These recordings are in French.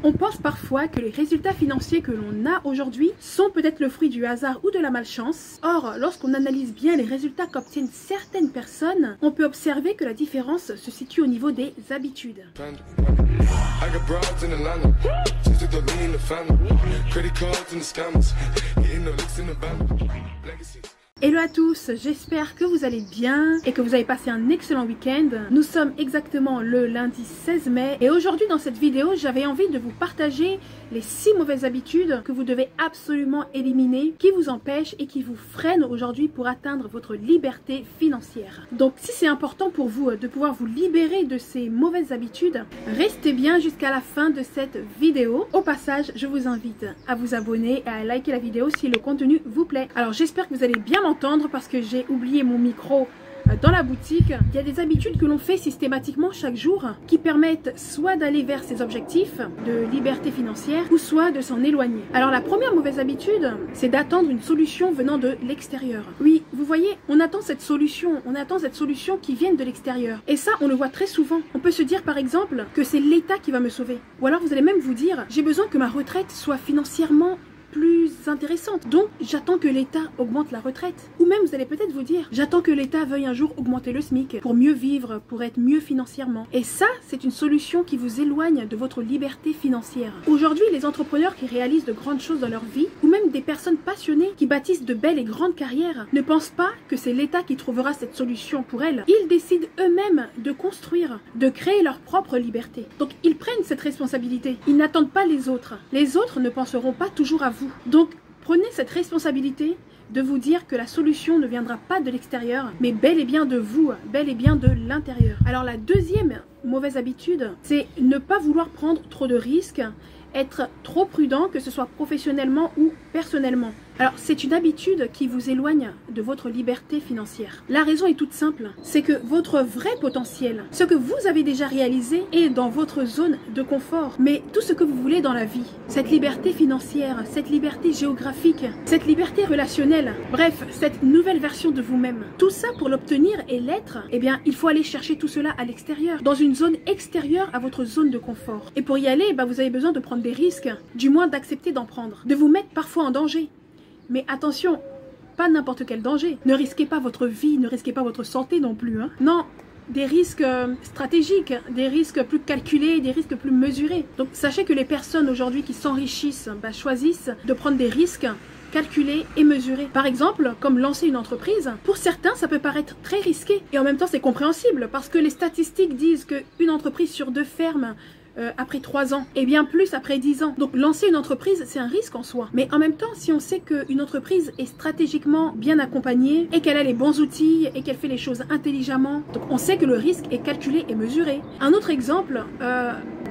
On pense parfois que les résultats financiers que l'on a aujourd'hui sont peut-être le fruit du hasard ou de la malchance. Or, lorsqu'on analyse bien les résultats qu'obtiennent certaines personnes, on peut observer que la différence se situe au niveau des habitudes. Hello à tous, j'espère que vous allez bien et que vous avez passé un excellent week-end. Nous sommes exactement le lundi 16 mai et aujourd'hui dans cette vidéo, j'avais envie de vous partager les 6 mauvaises habitudes que vous devez absolument éliminer, qui vous empêchent et qui vous freinent aujourd'hui pour atteindre votre liberté financière. Donc si c'est important pour vous de pouvoir vous libérer de ces mauvaises habitudes, restez bien jusqu'à la fin de cette vidéo. Au passage, je vous invite à vous abonner et à liker la vidéo si le contenu vous plaît. Alors j'espère que vous allez bien m'entendre parce que j'ai oublié mon micro dans la boutique. Il y a des habitudes que l'on fait systématiquement chaque jour qui permettent soit d'aller vers ses objectifs de liberté financière ou soit de s'en éloigner. Alors la première mauvaise habitude, c'est d'attendre une solution venant de l'extérieur. Oui, vous voyez, on attend cette solution qui vienne de l'extérieur. Et ça, on le voit très souvent. On peut se dire par exemple que c'est l'État qui va me sauver. Ou alors vous allez même vous dire, j'ai besoin que ma retraite soit financièrement plus intéressante. Donc, j'attends que l'État augmente la retraite. Ou même, vous allez peut-être vous dire, j'attends que l'État veuille un jour augmenter le SMIC pour mieux vivre, pour être mieux financièrement. Et ça, c'est une solution qui vous éloigne de votre liberté financière. Aujourd'hui, les entrepreneurs qui réalisent de grandes choses dans leur vie, ou même des personnes passionnées qui bâtissent de belles et grandes carrières, ne pensent pas que c'est l'État qui trouvera cette solution pour elles. Ils décident eux-mêmes de construire, de créer leur propre liberté. Donc, ils prennent cette responsabilité. Ils n'attendent pas les autres. Les autres ne penseront pas toujours à vous. Donc, prenez cette responsabilité de vous dire que la solution ne viendra pas de l'extérieur, mais bel et bien de vous, bel et bien de l'intérieur. Alors, la deuxième mauvaise habitude, c'est ne pas vouloir prendre trop de risques, être trop prudent, que ce soit professionnellement ou personnellement. Alors, c'est une habitude qui vous éloigne de votre liberté financière. La raison est toute simple, c'est que votre vrai potentiel, ce que vous avez déjà réalisé, est dans votre zone de confort. Mais tout ce que vous voulez dans la vie, cette liberté financière, cette liberté géographique, cette liberté relationnelle, bref, cette nouvelle version de vous-même, tout ça pour l'obtenir et l'être, eh bien, il faut aller chercher tout cela à l'extérieur, dans une zone extérieure à votre zone de confort. Et pour y aller, vous avez besoin de prendre des risques, du moins d'accepter d'en prendre, de vous mettre parfois en danger. Mais attention, pas n'importe quel danger. Ne risquez pas votre vie, ne risquez pas votre santé non plus. Non, des risques stratégiques, des risques plus calculés, des risques plus mesurés. Donc sachez que les personnes aujourd'hui qui s'enrichissent choisissent de prendre des risques calculés et mesurés. Par exemple, comme lancer une entreprise, pour certains ça peut paraître très risqué. Et en même temps c'est compréhensible parce que les statistiques disent qu'une entreprise sur 2 ferme après 3 ans, et bien plus après 10 ans. Donc lancer une entreprise, c'est un risque en soi. Mais en même temps, si on sait qu'une entreprise est stratégiquement bien accompagnée et qu'elle a les bons outils et qu'elle fait les choses intelligemment, donc on sait que le risque est calculé et mesuré. Un autre exemple,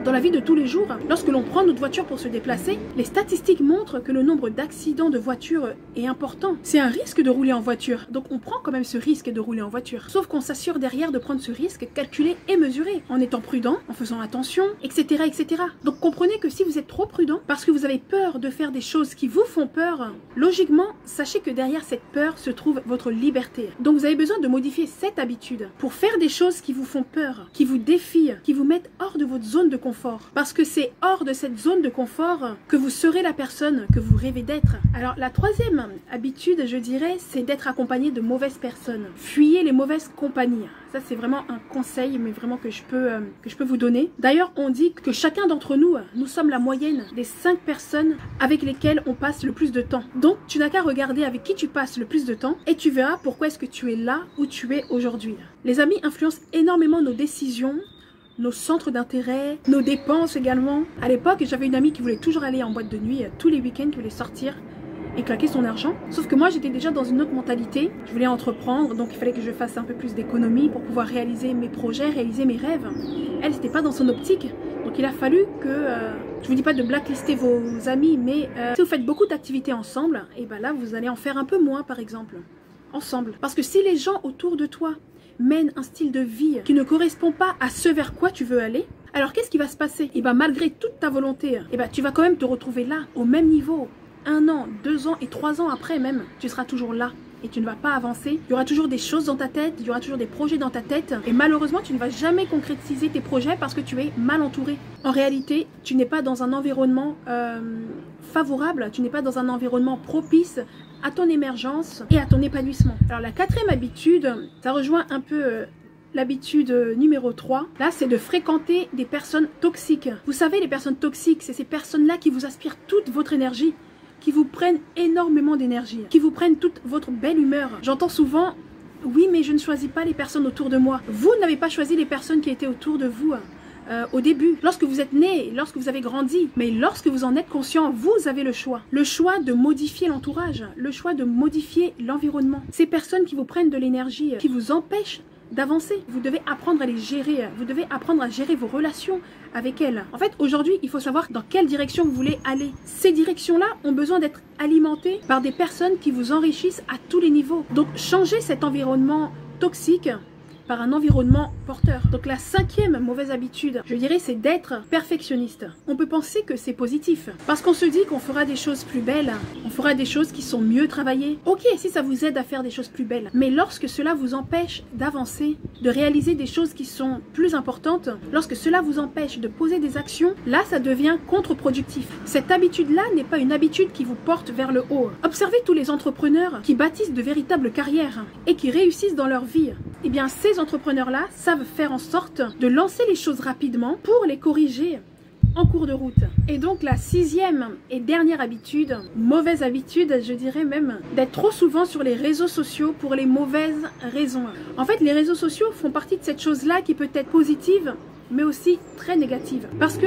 dans la vie de tous les jours, lorsque l'on prend notre voiture pour se déplacer, les statistiques montrent que le nombre d'accidents de voiture est important. C'est un risque de rouler en voiture, donc on prend quand même ce risque de rouler en voiture. Sauf qu'on s'assure derrière de prendre ce risque calculé et mesuré, en étant prudent, en faisant attention, etc., etc. Donc comprenez que si vous êtes trop prudent, parce que vous avez peur de faire des choses qui vous font peur, logiquement, sachez que derrière cette peur se trouve votre liberté. Donc vous avez besoin de modifier cette habitude pour faire des choses qui vous font peur, qui vous défient, qui vous mettent hors de votre zone de confort. Parce que c'est hors de cette zone de confort que vous serez la personne que vous rêvez d'être. Alors la troisième habitude, je dirais, c'est d'être accompagné de mauvaises personnes. Fuyez les mauvaises compagnies. Ça c'est vraiment un conseil, mais vraiment que je peux vous donner. D'ailleurs, on dit que chacun d'entre nous, nous sommes la moyenne des 5 personnes avec lesquelles on passe le plus de temps. Donc tu n'as qu'à regarder avec qui tu passes le plus de temps et tu verras pourquoi est-ce que tu es là où tu es aujourd'hui. Les amis influencent énormément nos décisions, nos centres d'intérêt, nos dépenses également. À l'époque, j'avais une amie qui voulait toujours aller en boîte de nuit, tous les week-ends, qui voulait sortir et claquer son argent. Sauf que moi, j'étais déjà dans une autre mentalité. Je voulais entreprendre, donc il fallait que je fasse un peu plus d'économie pour pouvoir réaliser mes projets, réaliser mes rêves. Elle, c'était pas dans son optique. Donc il a fallu que... je vous dis pas de blacklister vos amis, mais si vous faites beaucoup d'activités ensemble, et là, vous allez en faire un peu moins, par exemple, ensemble. Parce que si les gens autour de toi mènent un style de vie qui ne correspond pas à ce vers quoi tu veux aller, alors qu'est-ce qui va se passer? Et malgré toute ta volonté, tu vas quand même te retrouver là, au même niveau. 1 an, 2 ans et 3 ans après même, tu seras toujours là. et tu ne vas pas avancer. Il y aura toujours des choses dans ta tête, il y aura toujours des projets dans ta tête et malheureusement tu ne vas jamais concrétiser tes projets parce que tu es mal entouré. En réalité, tu n'es pas dans un environnement favorable, tu n'es pas dans un environnement propice à ton émergence et à ton épanouissement. Alors la quatrième habitude, ça rejoint un peu l'habitude numéro 3, là c'est de fréquenter des personnes toxiques. Vous savez, les personnes toxiques, c'est ces personnes-là qui vous aspirent toute votre énergie, qui vous prennent énormément d'énergie, qui vous prennent toute votre belle humeur. J'entends souvent, oui mais je ne choisis pas les personnes autour de moi. Vous n'avez pas choisi les personnes qui étaient autour de vous au début, lorsque vous êtes né, lorsque vous avez grandi, mais lorsque vous en êtes conscient, vous avez le choix de modifier l'entourage, le choix de modifier l'environnement. Ces personnes qui vous prennent de l'énergie, qui vous empêchent d'avancer, vous devez apprendre à les gérer, vous devez apprendre à gérer vos relations avec elles. En fait, aujourd'hui, il faut savoir dans quelle direction vous voulez aller. Ces directions-là ont besoin d'être alimentées par des personnes qui vous enrichissent à tous les niveaux. Donc, changez cet environnement toxique par un environnement porteur. Donc la cinquième mauvaise habitude, je dirais, c'est d'être perfectionniste. On peut penser que c'est positif, parce qu'on se dit qu'on fera des choses plus belles, on fera des choses qui sont mieux travaillées. Ok, si ça vous aide à faire des choses plus belles, mais lorsque cela vous empêche d'avancer, de réaliser des choses qui sont plus importantes, lorsque cela vous empêche de poser des actions, là ça devient contre-productif. Cette habitude-là n'est pas une habitude qui vous porte vers le haut. Observez tous les entrepreneurs qui bâtissent de véritables carrières et qui réussissent dans leur vie. Eh bien, ces entrepreneurs-là savent faire en sorte de lancer les choses rapidement pour les corriger en cours de route. Et donc la sixième et dernière habitude, mauvaise habitude, je dirais même, d'être trop souvent sur les réseaux sociaux pour les mauvaises raisons. En fait, les réseaux sociaux font partie de cette chose-là qui peut être positive, mais aussi très négative. Parce que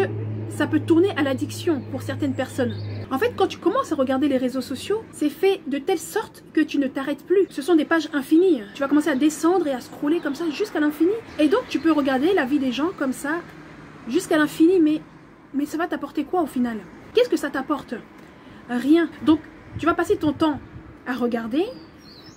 ça peut tourner à l'addiction pour certaines personnes. En fait, quand tu commences à regarder les réseaux sociaux, c'est fait de telle sorte que tu ne t'arrêtes plus. Ce sont des pages infinies. Tu vas commencer à descendre et à scroller comme ça jusqu'à l'infini. Et donc, tu peux regarder la vie des gens comme ça jusqu'à l'infini, mais ça va t'apporter quoi au final? Qu'est-ce que ça t'apporte? Rien. Donc, tu vas passer ton temps à regarder,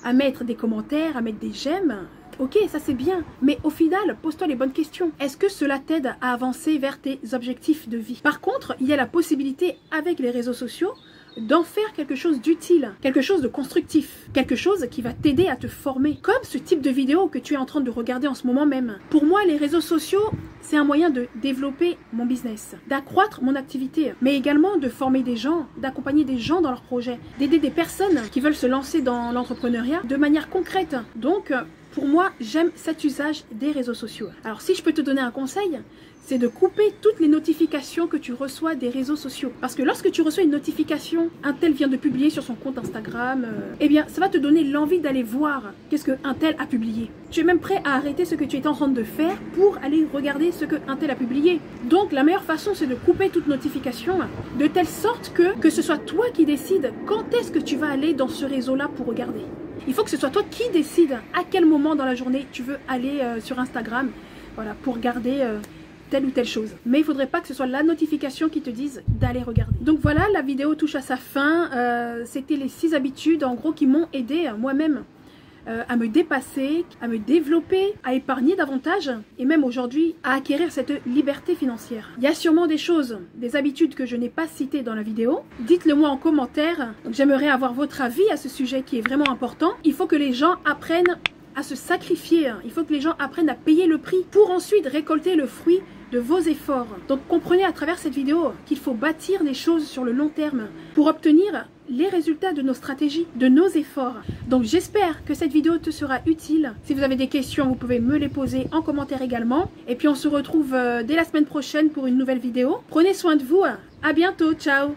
à mettre des commentaires, à mettre des j'aime. Ok, ça c'est bien, mais au final, pose-toi les bonnes questions. Est-ce que cela t'aide à avancer vers tes objectifs de vie? Par contre, il y a la possibilité avec les réseaux sociaux d'en faire quelque chose d'utile, quelque chose de constructif, quelque chose qui va t'aider à te former, comme ce type de vidéo que tu es en train de regarder en ce moment même. Pour moi, les réseaux sociaux, c'est un moyen de développer mon business, d'accroître mon activité, mais également de former des gens, d'accompagner des gens dans leurs projets, d'aider des personnes qui veulent se lancer dans l'entrepreneuriat de manière concrète. Donc, pour moi, j'aime cet usage des réseaux sociaux. Alors, si je peux te donner un conseil, c'est de couper toutes les notifications que tu reçois des réseaux sociaux. Parce que lorsque tu reçois une notification, un tel vient de publier sur son compte Instagram, eh bien, ça va te donner l'envie d'aller voir qu'est-ce qu'un tel a publié. Tu es même prêt à arrêter ce que tu es en train de faire pour aller regarder ce qu'un tel a publié. Donc, la meilleure façon, c'est de couper toute notification de telle sorte que ce soit toi qui décides quand est-ce que tu vas aller dans ce réseau-là pour regarder. Il faut que ce soit toi qui décides à quel moment dans la journée tu veux aller sur Instagram, voilà, pour regarder telle ou telle chose. Mais il ne faudrait pas que ce soit la notification qui te dise d'aller regarder. Donc voilà, la vidéo touche à sa fin. C'était les 6 habitudes en gros qui m'ont aidé moi-même à me dépasser, à me développer, à épargner davantage et même aujourd'hui à acquérir cette liberté financière. Il y a sûrement des choses, des habitudes que je n'ai pas citées dans la vidéo. Dites-le moi en commentaire. J'aimerais avoir votre avis à ce sujet qui est vraiment important. Il faut que les gens apprennent à se sacrifier. Il faut que les gens apprennent à payer le prix pour ensuite récolter le fruit de vos efforts. Donc comprenez à travers cette vidéo qu'il faut bâtir des choses sur le long terme pour obtenir les résultats de nos stratégies, de nos efforts. Donc j'espère que cette vidéo te sera utile. Si vous avez des questions, vous pouvez me les poser en commentaire également. Et puis on se retrouve dès la semaine prochaine pour une nouvelle vidéo. Prenez soin de vous. À bientôt. Ciao.